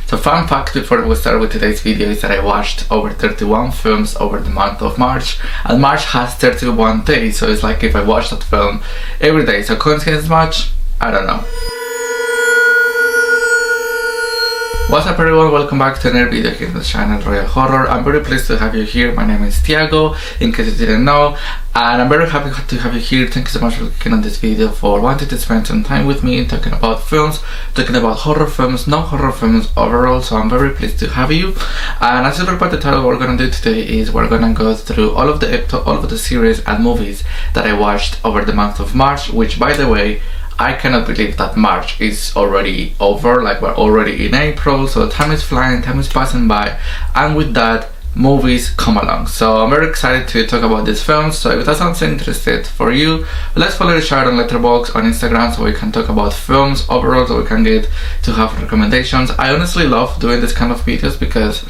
So fun fact before we start with today's video is that I watched over 31 films over the month of March, and March has 31 days, so it's like if I watch that film every day. So coincidence much? I don't know. What's up everyone, welcome back to another video here on the channel Royal Horror. I'm very pleased to have you here. My name is Tiago, in case you didn't know, and I'm very happy to have you here. Thank you so much for clicking on this video, for wanting to spend some time with me talking about films, talking about horror films, non-horror films overall. So I'm very pleased to have you. And as you look at the title, what we're gonna do today is we're gonna go through all of the series and movies that I watched over the month of March, which, by the way, I cannot believe that March is already over. Like, we're already in April, so time is flying, time is passing by, and with that, movies come along. So I'm very excited to talk about these films. So if that sounds interesting for you, let's follow the channel on Letterboxd, on Instagram, so we can talk about films overall, so we can get to have recommendations. I honestly love doing this kind of videos because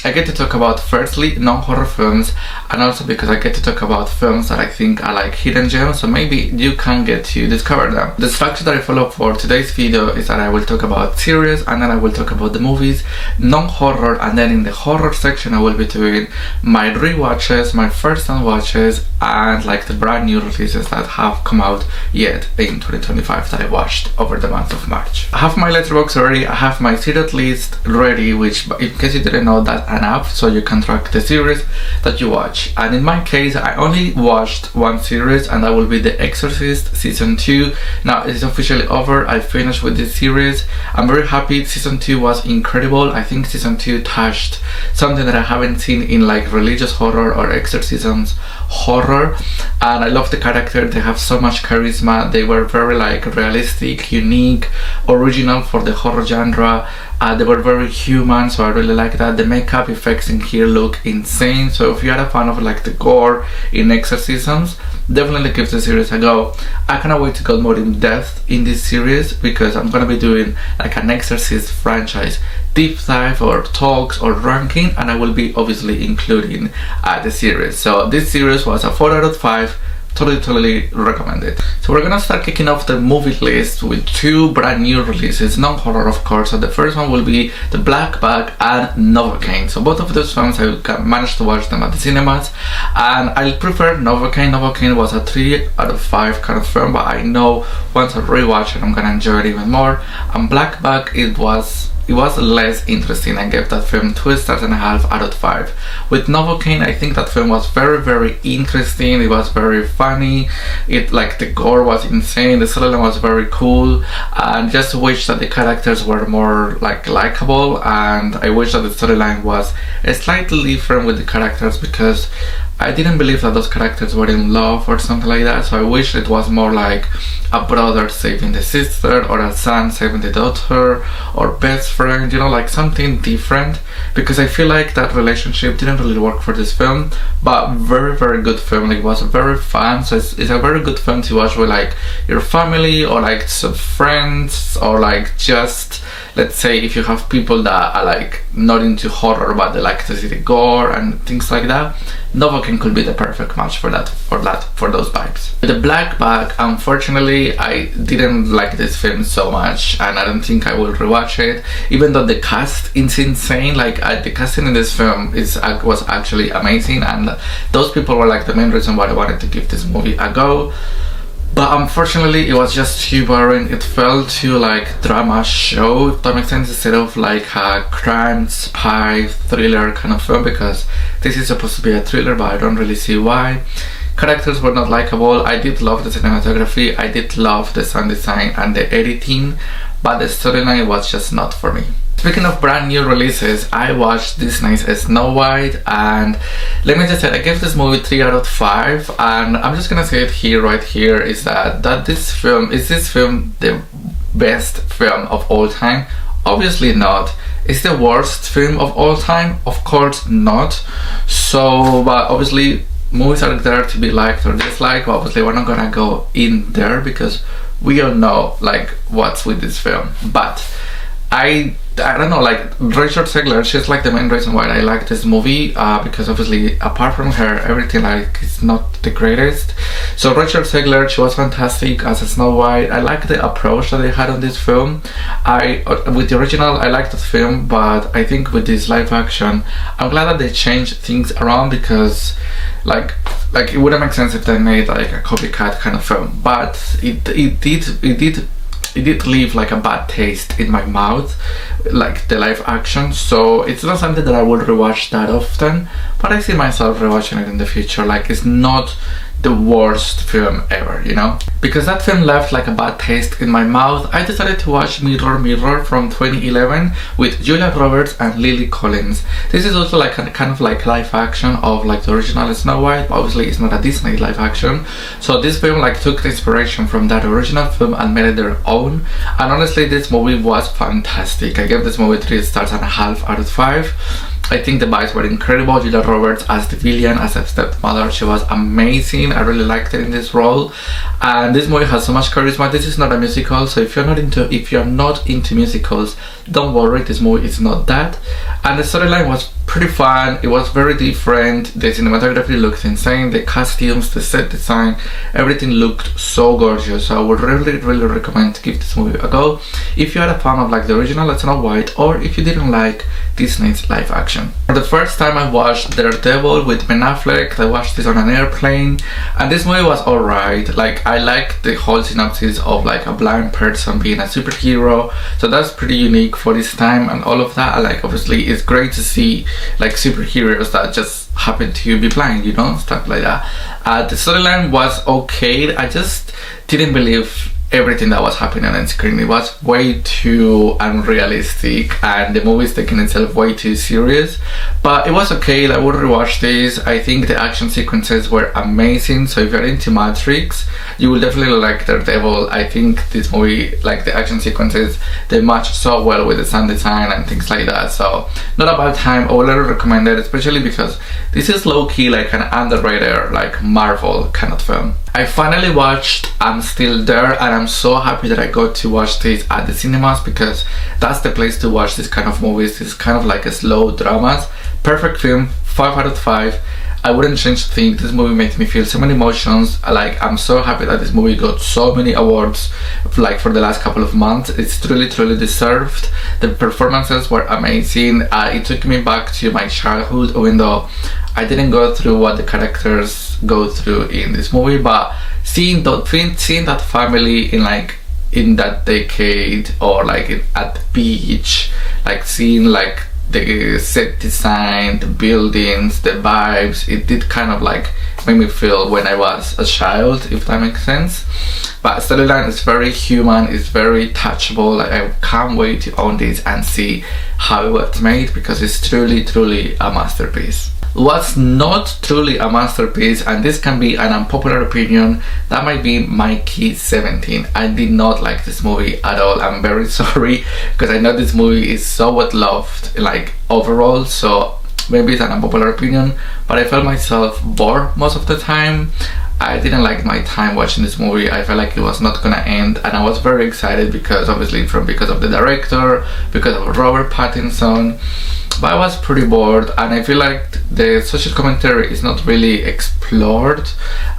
I get to talk about, firstly, non-horror films, and also because I get to talk about films that I think are like hidden gems, so maybe you can get to discover them. The structure that I follow for today's video is that I will talk about series, and then I will talk about the movies, non-horror, and then in the horror section I will be doing my rewatches, my first time watches, and like the brand new releases that have come out yet in 2025 that I watched over the month of March. I have my Letterboxd already, I have my series list ready, which, in case you didn't know, that's an app so you can track the series that you watch. And in my case, I only watched one series, and that will be The Exorcist season 2. Now it's officially over. I finished with this series. I'm very happy. Season 2 was incredible. I think season 2 touched something that I haven't seen in like religious horror or exorcisms horror, and I love the character. They have so much charisma. They were very like realistic, unique, original for the horror genre. They were very human, so I really like that. The makeup effects in here look insane, so if you are a fan of like the gore in exorcisms, definitely give the series a go. I cannot wait to go more in depth in this series, because I'm gonna be doing like an Exorcist franchise deep dive or talks or ranking, and I will be obviously including the series. So this series was a 4 out of 5. Totally recommend it. So we're gonna start kicking off the movie list with two brand new releases, non-horror of course. So the first one will be The Black Bag and Novocaine. So both of those films I managed to watch them at the cinemas, and I prefer Novocaine. Novocaine was a 3 out of 5 kind of film, but I know once I rewatch it I'm gonna enjoy it even more. And Black Bag, it was less interesting. I gave that film 2.5 stars out of 5. With Novocaine, I think that film was very interesting. It was very funny. It, like, the gore was insane. The storyline was very cool, and just wish that the characters were more like likable, and I wish that the storyline was slightly different with the characters, because I didn't believe that those characters were in love or something like that. So I wish it was more like a brother saving the sister, or a son saving the daughter, or best friend, you know, like something different, because I feel like that relationship didn't really work for this film. But very good film. It was very fun, so it's a very good film to watch with like your family, or like some friends, or like just, let's say, if you have people that are like not into horror but they like to see the gore and things like that, Novocaine could be the perfect match for those vibes. With The Black Bag, unfortunately, I didn't like this film so much, and I don't think I will rewatch it, even though the cast is insane. Like, the casting in this film was actually amazing, and those people were like the main reason why I wanted to give this movie a go. But unfortunately, it was just too boring. It felt too like drama show, if that makes sense, instead of like a crime, spy, thriller kind of film, because this is supposed to be a thriller, but I don't really see why. Characters were not likable. I did love the cinematography, I did love the sound design and the editing, but the storyline was just not for me. Speaking of brand new releases, I watched Disney's Snow White, and let me just say, I gave this movie 3 out of 5, and I'm just gonna say it here, right here, is that this film the best film of all time? Obviously not. Is the worst film of all time? Of course not. So, but obviously movies are there to be liked or disliked. Obviously we're not gonna go in there, because we all know like what's with this film. But I don't know, like Rachel Zegler, she's like the main reason why I like this movie, because obviously apart from her, everything like is not the greatest. So Rachel Zegler, she was fantastic as a Snow White. I like the approach that they had on this film. With the original, I liked the film, but I think with this live action, I'm glad that they changed things around, because like it wouldn't make sense if they made like a copycat kind of film, but it did leave like a bad taste in my mouth, like the live action. So it's not something that I would rewatch that often, but I see myself rewatching it in the future. Like, it's not the worst film ever, you know? Because that film left like a bad taste in my mouth, I decided to watch Mirror Mirror from 2011 with Julia Roberts and Lily Collins. This is also like a kind of like live action of like the original Snow White, but obviously it's not a Disney live action. So this film like took the inspiration from that original film and made it their own. And honestly, this movie was fantastic. I gave this movie 3 stars and a half out of 5. I think the vibes were incredible. Julia Roberts as the villain, as a stepmother, she was amazing. I really liked her in this role, and this movie has so much charisma. This is not a musical, so if you're not into musicals, don't worry, this movie is not that. And the storyline was pretty fun. It was very different. The cinematography looked insane. The costumes, the set design, everything looked so gorgeous. So I would really recommend to give this movie a go if you are a fan of like the original Snow White, or if you didn't like Disney's live action. For the first time I watched Daredevil with Ben Affleck. I watched this on an airplane, and this movie was alright. Like, I liked the whole synopsis of like a blind person being a superhero, so that's pretty unique for this time and all of that. Like, obviously it's great to see like superheroes that just happen to be blind, you know, stuff like that. The storyline was okay. I just didn't believe everything that was happening on screen. It was way too unrealistic, and the movie is taking itself way too serious, but it was okay. I would rewatch this. I think the action sequences were amazing, so if you're into Matrix, you will definitely like Daredevil. I think this movie, like the action sequences, they match so well with the sound design and things like that, so not a bad time. I would really recommend it, especially because this is low-key like an underrated like Marvel kind of film. I finally watched I'm Still There, and I'm so happy that I got to watch this at the cinemas, because that's the place to watch this kind of movies. This kind of like a slow dramas. Perfect film, 5 out of 5. I wouldn't change a thing. This movie made me feel so many emotions. Like, I'm so happy that this movie got so many awards like for the last couple of months. It's truly deserved. The performances were amazing. It took me back to my childhood, even though I didn't go through what the characters go through in this movie, but seeing that family in that decade, or like at the beach, like seeing like the set design, the buildings, the vibes, it did kind of like make me feel when I was a child, if that makes sense. But storyline is very human, it's very touchable. Like, I can't wait to own this and see how it was made, because it's truly a masterpiece. What's not truly a masterpiece, and this can be an unpopular opinion, that might be Mikey 17. I did not like this movie at all. I'm very sorry, because I know this movie is so well loved, like overall, so maybe it's an unpopular opinion, but I felt myself bored most of the time. I didn't like my time watching this movie. I felt like it was not gonna end, and I was very excited because obviously because of the director, because of Robert Pattinson, but I was pretty bored, and I feel like the social commentary is not really explored.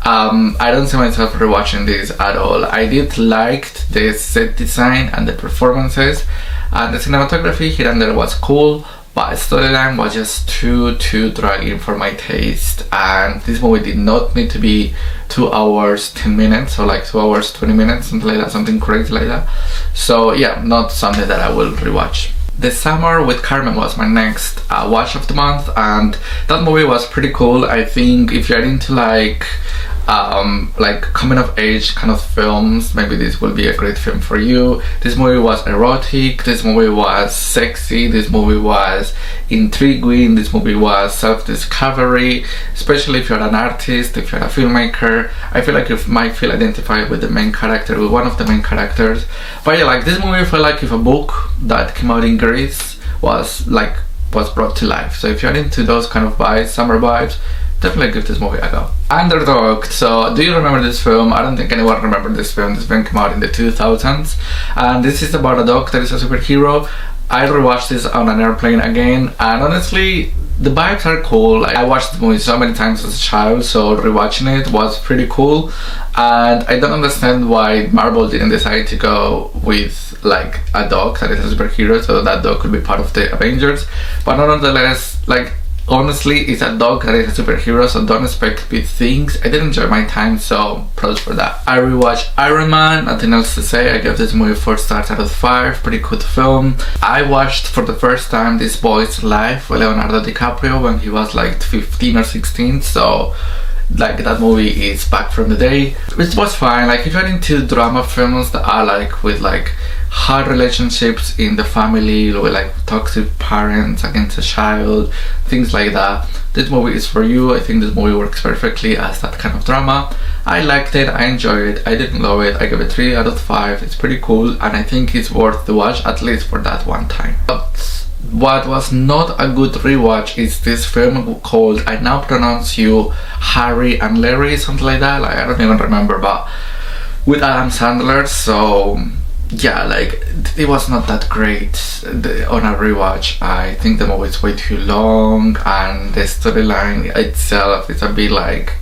I don't see myself rewatching this at all. I did like the set design and the performances, and the cinematography here and there was cool, but storyline was just too dragging for my taste, and this movie did not need to be 2 hours 10 minutes or like 2 hours 20 minutes, something like that, something crazy like that. So yeah, not something that I will rewatch. The Summer with Carmen was my next watch of the month, and that movie was pretty cool. I think if you're into like coming of age kind of films, maybe this will be a great film for you. This movie was erotic, this movie was sexy, this movie was intriguing, this movie was self-discovery, especially if you're an artist, if you're a filmmaker. I feel like you might feel identified with the main character, with one of the main characters. But yeah, like, this movie felt like if a book that came out in Greece was brought to life. So if you're into those kind of vibes, summer vibes, definitely give this movie a go. Underdog. So do you remember this film? I don't think anyone remembers this film. This film came out in the 2000s, and this is about a dog that is a superhero. I rewatched this on an airplane again, and honestly, the vibes are cool. Like, I watched the movie so many times as a child, so rewatching it was pretty cool. And I don't understand why Marvel didn't decide to go with like a dog that is a superhero, so that dog could be part of the Avengers. But nonetheless, like, honestly, it's a dog that is a superhero, so don't expect big things. I did enjoy my time, so props for that. I rewatched Iron Man, nothing else to say. I gave this movie 4 stars out of 5, pretty good film. I watched for the first time This Boy's Life with Leonardo DiCaprio when he was like 15 or 16, so like that movie is back from the day. It was fine. Like, if you're into drama films that are like with like hard relationships in the family, with like toxic parents against a child, things like that, this movie is for you. I think this movie works perfectly as that kind of drama. I liked it, I enjoyed it, I didn't love it. I give it 3 out of 5. It's pretty cool, and I think it's worth the watch, at least for that one time. But what was not a good rewatch is this film called I Now Pronounce You Harry and Larry, something like that. Like, I don't even remember, but with Adam Sandler. So yeah, like, it was not that great on a rewatch. I think the movie is way too long, and the storyline itself is a bit like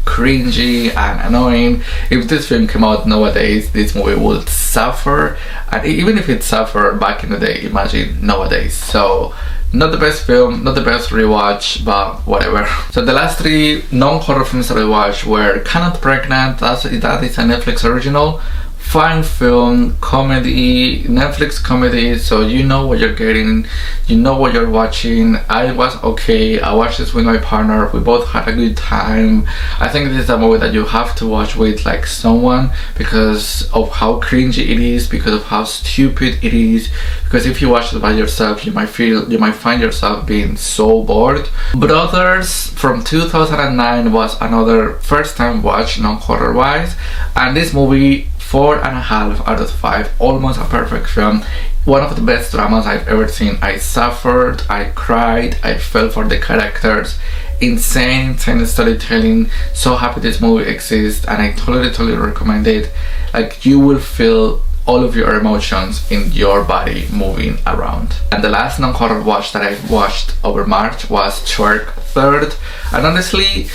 cringy and annoying. If this film came out nowadays, this movie would suffer, and even if it suffered back in the day, imagine nowadays. So not the best film, not the best rewatch, but whatever. So the last 3 non-horror films that I watched were Cannot Pregnant, that is a Netflix original. Fine film, comedy, Netflix comedy, so you know what you're getting, you know what you're watching. I was okay. I watched this with my partner, we both had a good time. I think this is a movie that you have to watch with like someone, because of how cringy it is, because of how stupid it is, because if you watch it by yourself, you might find yourself being so bored. Brothers from 2009 was another first time watch, non-horror wise, and this movie 4.5 out of 5, almost a perfect film. One of the best dramas I've ever seen. I suffered, I cried, I fell for the characters. Insane storytelling. So happy this movie exists, and I totally recommend it. Like, you will feel all of your emotions in your body moving around. And the last non-horror watch that I watched over March was Shrek 3rd, and honestly,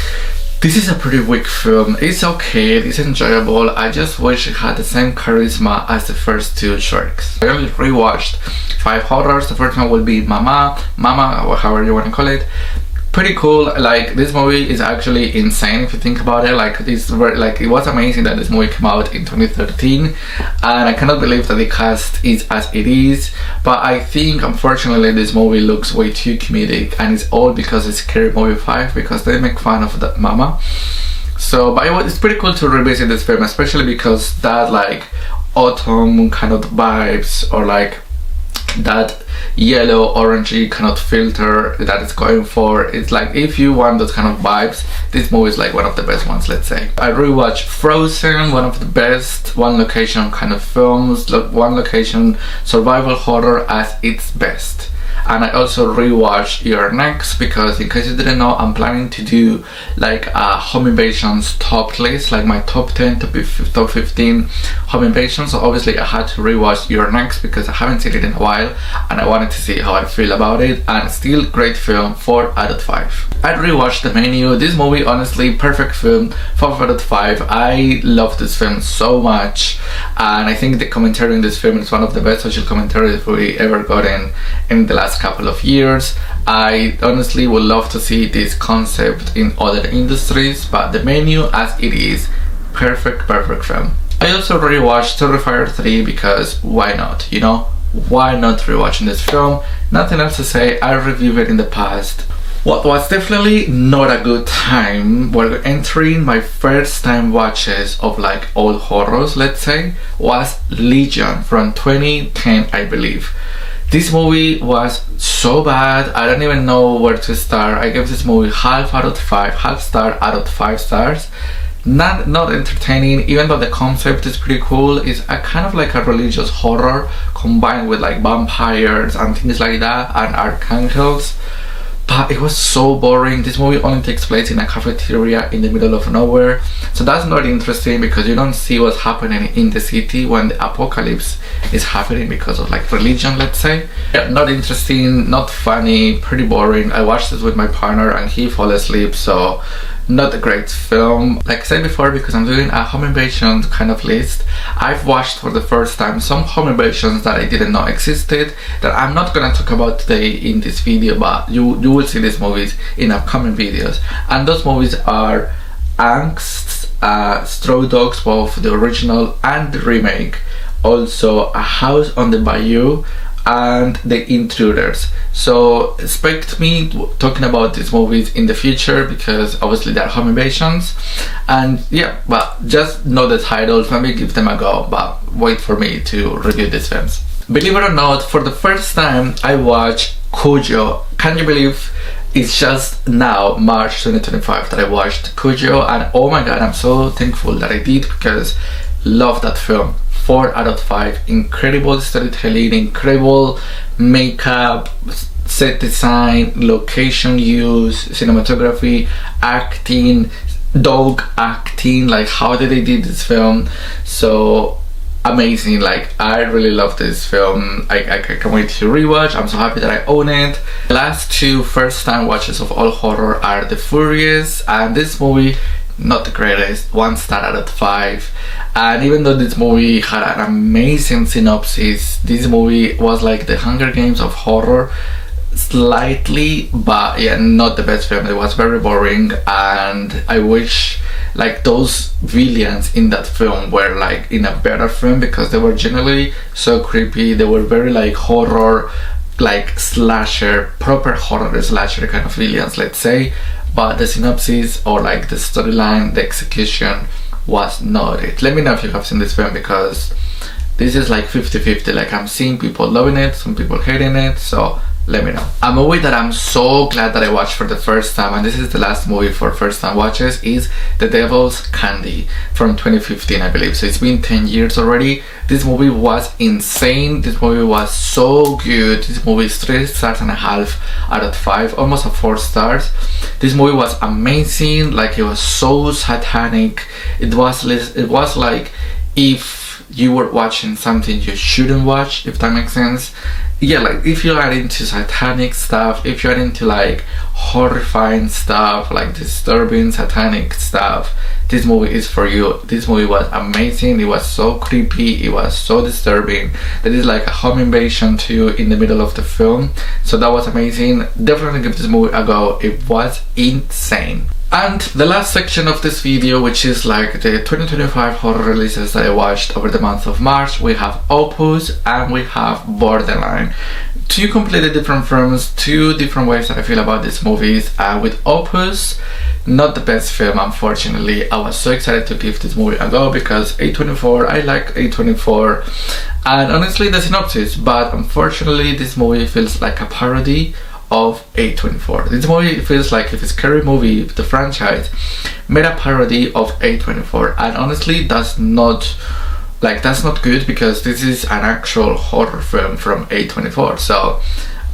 this is a pretty weak film. It's okay, it's enjoyable. I just wish it had the same charisma as the first 2 Shreks. I only rewatched 5 horrors. The first one will be Mama, or however you want to call it. Pretty cool. Like, this movie is actually insane if you think about it. Like, it was amazing that this movie came out in 2013, and I cannot believe that the cast is as it is. But I think unfortunately this movie looks way too comedic, and it's all because it's Scary Movie 5, because they make fun of that Mama. So, but it's pretty cool to revisit this film, especially because that like autumn kind of vibes, or like that yellow orangey kind of filter that it's going for. It's like, if you want those kind of vibes, this movie is like one of the best ones, let's say. I rewatched Frozen, one of the best one location kind of films, one location survival horror at its best. And I also rewatched Your Next, because in case you didn't know, I'm planning to do like a home invasions top list, like my top 10 top 15 home invasions. So obviously I had to rewatch Your Next because I haven't seen it in a while, and I wanted to see how I feel about it. And still great film, 4 out of 5. I rewatched The Menu. This movie, honestly, perfect film, 5 out of 5. I love this film so much, and I think the commentary in this film is one of the best social commentaries we ever gotten in the last couple of years. I honestly would love to see this concept in other industries, but The Menu as it is, perfect film. I also rewatched Terrifier 3 because why not, you know? Why not rewatching this film? Nothing else to say, I reviewed it in the past. What was definitely not a good time while entering my first time watches of like old horrors, let's say, was Legion from 2010, I believe. This movie was so bad, I don't even know where to start. I gave this movie half star out of 5 stars. Not entertaining, even though the concept is pretty cool. It's a kind of like a religious horror combined with like vampires and things like that, and archangels. but it was so boring. This movie only takes place in a cafeteria in the middle of nowhere, so that's not interesting because you don't see what's happening in the city when the apocalypse is happening because of like religion, let's say. Yeah, not interesting, not funny, pretty boring. I watched this with my partner and he fell asleep, so not a great film. Like I said before, because I'm doing a home invasion kind of list, I've watched for the first time some home invasions that I didn't know existed, that I'm not gonna talk about today in this video, but you will see these movies in upcoming videos. And those movies are Angst, Straw Dogs, both the original and the remake, also A House on the Bayou, and The Intruders. So expect me talking about these movies in the future because obviously they're home invasions, and yeah, but just know the titles, maybe give them a go, but wait for me to review these films. Believe it or not, for the first time I watched Cujo. Can you believe it's just now, March 2025, that I watched Cujo, and oh my god, I'm so thankful that I did because love that film. 4 out of 5. Incredible storytelling, incredible makeup, set design, location use, cinematography, acting, dog acting, like how did they do this film? So amazing. Like I really love this film. I can't wait to rewatch. I'm so happy that I own it. The last 2 first time watches of all horror are The Furious and this movie. Not the greatest, 1 star out of 5. And even though this movie had an amazing synopsis, this movie was like the Hunger Games of horror, slightly, but yeah, not the best film. It was very boring, and I wish like those villains in that film were like in a better film because they were generally so creepy. They were very like horror, like slasher, proper horror slasher kind of villains, let's say. But the synopsis or like the storyline, the execution was not it. Let me know if you have seen this film because this is like 50-50. Like I'm seeing people loving it, some people hating it, so let me know. A movie that I'm so glad that I watched for the first time, and this is the last movie for first time watches, is The Devil's Candy from 2015, I believe. So it's been 10 years already. This movie was insane. This movie was so good. This movie is 3.5 stars out of 5, almost a 4 stars. This movie was amazing. Like it was so satanic. It was like if you were watching something you shouldn't watch, if that makes sense. Yeah, like if you are into satanic stuff, if you're into like horrifying stuff, like disturbing satanic stuff, this movie is for you. This movie was amazing. It was so creepy, it was so disturbing. There is like a home invasion too in the middle of the film, so that was amazing. Definitely give this movie a go. It was insane. And the last section of this video, which is like the 2025 horror releases that I watched over the month of March, we have Opus and we have Borderline. 2 completely different films, 2 different ways that I feel about these movies. With Opus, not the best film, unfortunately. I was so excited to give this movie a go because A24, I like A24, and honestly the synopsis, but unfortunately this movie feels like a parody of A24. This movie feels like if a scary movie, the franchise, made a parody of A24, and honestly that's not good because this is an actual horror film from A24. So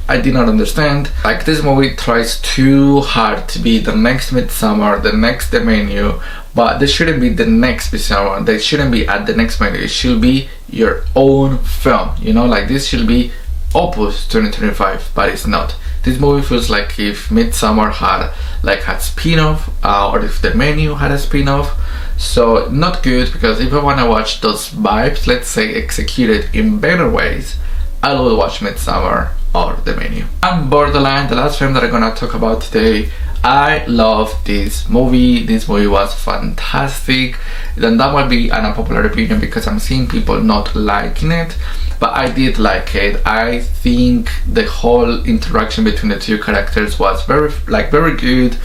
I did not understand. Like this movie tries too hard to be the next Midsommar, the next The Menu, but this shouldn't be the next Midsommar. They shouldn't be at the next Menu. It should be your own film, you know, like this should be Opus 2025, but it's not. This movie feels like if Midsommar had like a spin-off, or if The Menu had a spin-off. So not good, because if I want to watch those vibes, let's say executed in better ways, I will watch Midsommar or The Menu. And Borderline, the last film that I'm gonna talk about today. I love this movie. This movie was fantastic. Then that might be an unpopular opinion because I'm seeing people not liking it, but I did like it. I think the whole interaction between the 2 characters was very good.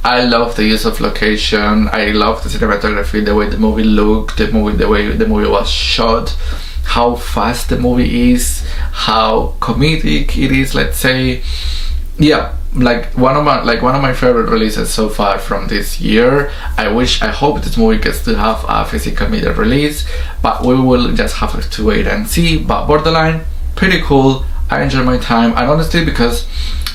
I love the use of location. I love the cinematography, the way the movie looked, the way the movie was shot, how fast the movie is, how comedic it is, let's say. Yeah, like one of my favorite releases so far from this year. I hope this movie gets to have a physical media release, but we will just have to wait and see. But Borderline, pretty cool. I enjoyed my time, and honestly, because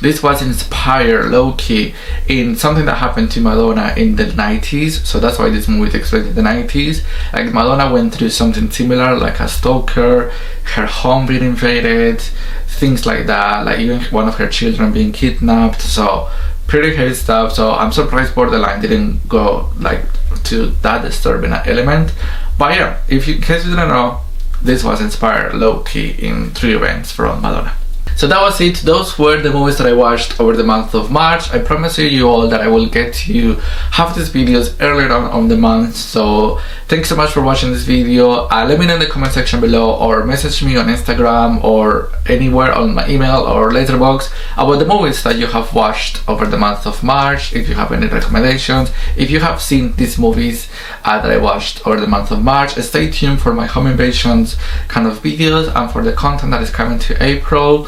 this was inspired low-key in something that happened to Madonna in the 90s, so that's why this movie takes place in the 90s. Like, Madonna went through something similar, like a stalker, her home being invaded, things like that, like even one of her children being kidnapped, so pretty heavy stuff. So I'm surprised Borderline didn't go like to that disturbing element. But yeah, if you, in case you didn't know, this was inspired low-key in 3 events from Madonna. So that was it. Those were the movies that I watched over the month of March. I promise you all that I will get to have these videos earlier on the month. So thanks so much for watching this video. Let me know in the comment section below, or message me on Instagram or anywhere on my email or Letterboxd about the movies that you have watched over the month of March. If you have any recommendations, if you have seen these movies that I watched over the month of March. Stay tuned for my home invasions kind of videos and for the content that is coming to April.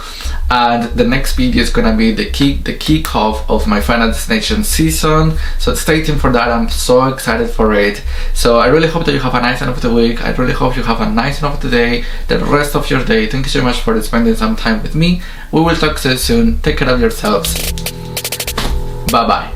And the next video is gonna be the kickoff of my Final Destination season, so stay tuned for that. I'm so excited for it. So I really hope that you have a nice end of the week. I really hope you have a nice end of the day, the rest of your day. Thank you so much for spending some time with me. We will talk to you soon. Take care of yourselves. Bye bye.